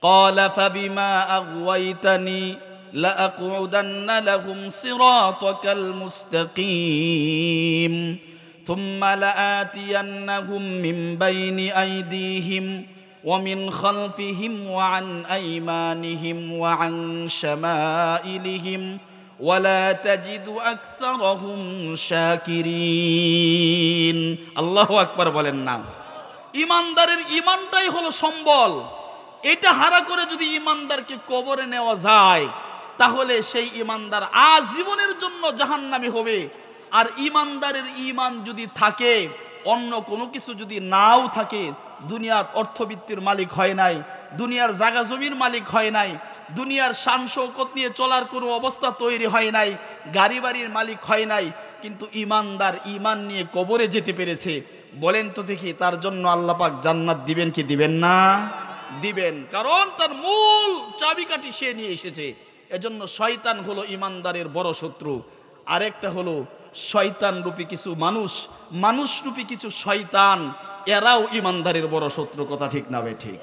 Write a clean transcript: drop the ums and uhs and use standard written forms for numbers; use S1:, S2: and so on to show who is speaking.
S1: ক্বালা ফাবিমা আগওয়াইতানি লাআকুউদান্না লাহুম সিরাতাকাল মুস্তাকিম সুম্মা লাআতিয়ান্নাহুম মিন বাইনি আইদিহিম ওয়া মিন খালফিহিম ওয়া আন আইমানিহিম ওয়া আন শামাইলিহিম ওয়ালা তাজিদু আকসারাহুম শাকিরিন। আল্লাহু আকবার বলেন না। ইমানদারের ইমানটাই হলো সম্বল। এটা হারা করে যদি ইমানদারকে কবরে নেওয়া যায় তাহলে সেই ইমানদার আজীবনের জন্য জাহান্নামী হবে। আর ইমানদারের ইমান যদি থাকে, অন্য কোনো কিছু যদি নাও থাকে, দুনিয়ার অর্থবিত্তির মালিক হয় নাই, দুনিয়ার জায়গা জমির মালিক হয় নাই, দুনিয়ার শান শৌকত নিয়ে চলার কোনো অবস্থা তৈরি হয় নাই, গাড়ি বাড়ির মালিক হয় নাই, কিন্তু ইমানদার ইমান নিয়ে কবরে যেতে পেরেছে, বলেন তো দেখি তার জন্য আল্লাহ পাক জান্নাত দিবেন কি দিবেন না? দিবেন, কারণ তার মূল চাবিকাঠি সে নিয়ে এসেছে। এজন্য শয়তান হলো ইমানদারের বড় শত্রু। আরেকটা হলো শয়তান রূপী কিছু মানুষ, মানুষ রূপী কিছু শয়তান, এরাও ইমানদারের বড় শত্রু। কথা ঠিক না বে ঠিক?